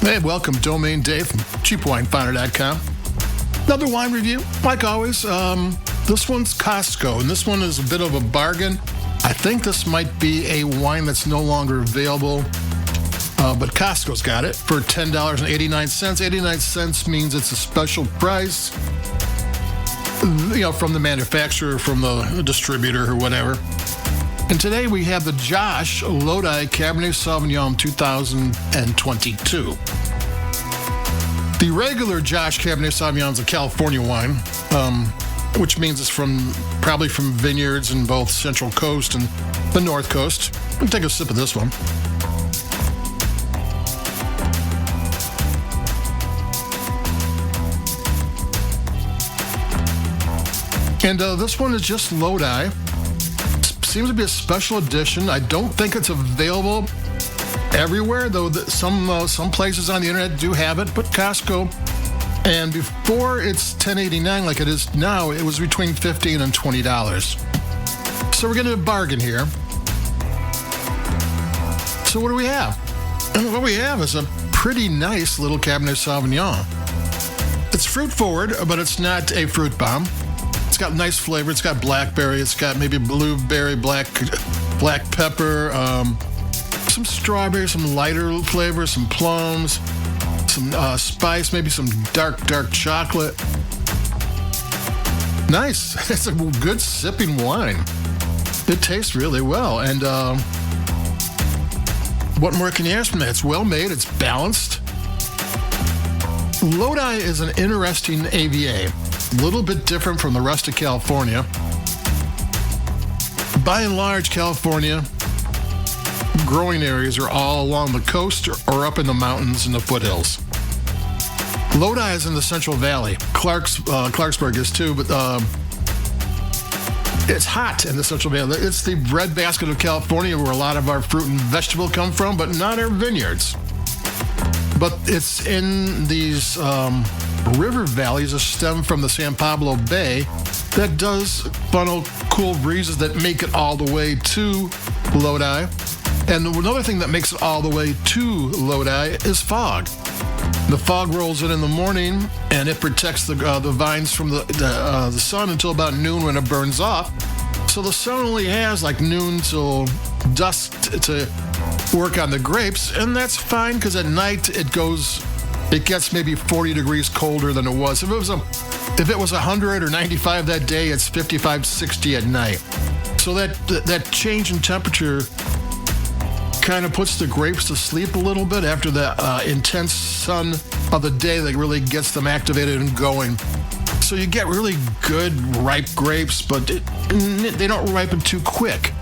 Hey, welcome, Domain Dave from CheapWineFinder.com. Another wine review, like always. This one's Costco, and this one is a bit of a bargain. I think this might be a wine that's no longer available, but Costco's got it for $10.89. 89 cents means it's a special price, from the manufacturer, from the distributor, or whatever. And today we have the Josh Lodi Cabernet Sauvignon 2022. The regular Josh Cabernet Sauvignon is a California wine, which means it's probably from vineyards in both Central Coast and the North Coast. I'll take a sip of this one. And this one is just Lodi. Seems to be a special edition. I don't think it's available everywhere, though some places on the internet do have it, but Costco. And before it's $10.89 like it is now, it was between $15 and $20. So we're getting a bargain here. So what do we have? And what we have is a pretty nice little Cabernet Sauvignon. It's fruit forward, but it's not a fruit bomb. It's got nice flavor. It's got blackberry. It's got maybe blueberry, black pepper, some strawberry, some lighter flavor, some plums, some spice, maybe some dark chocolate. Nice. It's a good sipping wine. It tastes really well. And what more can you ask from that? It's well made. It's balanced. Lodi is an interesting AVA. A little bit different from the rest of California. By and large, California growing areas are all along the coast or up in the mountains and the foothills. Lodi is in the Central Valley. Clarksburg is too, but it's hot in the Central Valley. It's the breadbasket of California, where a lot of our fruit and vegetable come from, but not our vineyards. But it's in these river valleys that stem from the San Pablo Bay that does funnel cool breezes that make it all the way to Lodi. And another thing that makes it all the way to Lodi is fog. The fog rolls in the morning, and it protects the vines from the sun until about noon, when it burns off. So the sun only has like noon till dusk to work on the grapes, and that's fine, because at night it gets maybe 40 degrees colder than it was. If it was 100 or 95 that day, it's 55, 60 at night. So that change in temperature kind of puts the grapes to sleep a little bit after the intense sun of the day that really gets them activated and going. So you get really good ripe grapes, but they don't ripen too quick.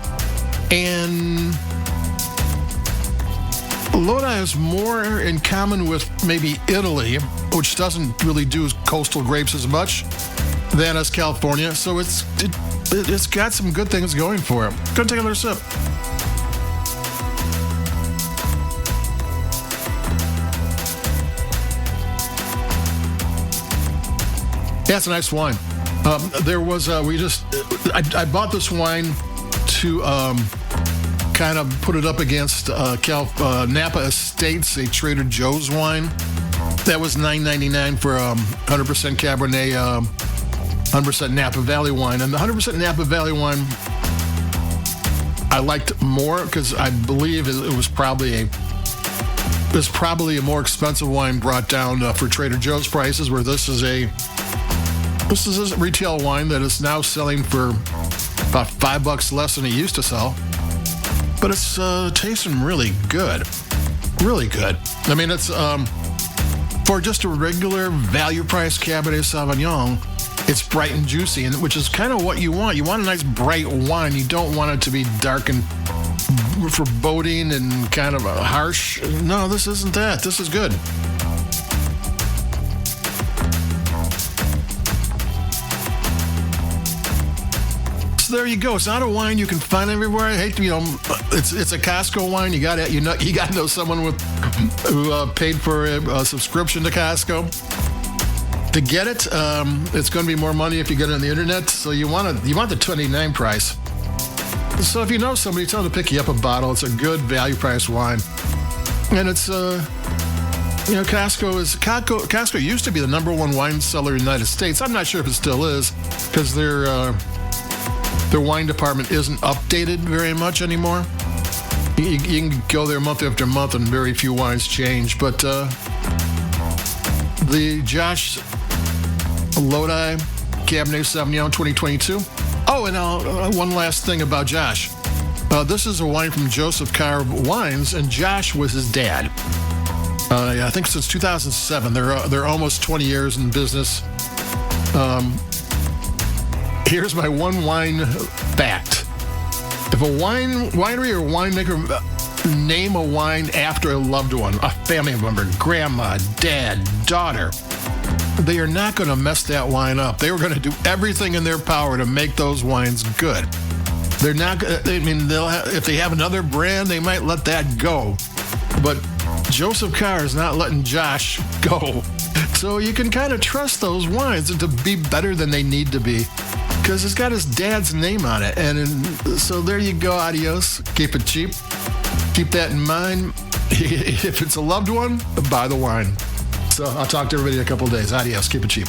And Lodi has more in common with maybe Italy, which doesn't really do coastal grapes as much, than as California. So it's got some good things going for it. Go take another sip. Yeah, it's a nice wine. I bought this wine to kind of put it up against Napa Estates, a Trader Joe's wine. That was $9.99 for 100% Cabernet, 100% Napa Valley wine. And the 100% Napa Valley wine I liked more, because I believe it was probably a more expensive wine brought down for Trader Joe's prices, where this is a retail wine that is now selling for about $5 less than it used to sell. But it's tasting really good. Really good. I mean, it's for just a regular value price Cabernet Sauvignon, it's bright and juicy, and which is kind of what you want. You want a nice bright wine. You don't want it to be dark and foreboding and kind of harsh. No, this isn't that. This is good. So there you go. It's not a wine you can find everywhere. I hate to, it's a Costco wine. You got to know someone who paid for a subscription to Costco to get it. It's going to be more money if you get it on the internet. So you want the $29 price. So if you know somebody, tell them to pick you up a bottle. It's a good value price wine, and it's You know, Costco used to be the number one wine seller in the United States. I'm not sure if it still is, because their wine department isn't updated very much anymore. You can go there month after month and very few wines change. But the Josh Lodi Cabernet Sauvignon 2022. Oh, and one last thing about Josh. This is a wine from Joseph Carr Wines, and Josh was his dad. I think since 2007. They're almost 20 years in business. Here's my one wine fact. If a winery or winemaker name a wine after a loved one, a family member, grandma, dad, daughter, they are not going to mess that wine up. They were going to do everything in their power to make those wines good. They're not. I mean, if they have another brand, they might let that go. But Joseph Carr is not letting Josh go. So you can kind of trust those wines to be better than they need to be, because it's got his dad's name on it. And so there you go, adios. Keep it cheap. Keep that in mind. If it's a loved one, buy the wine. So I'll talk to everybody in a couple of days. Adios. Keep it cheap.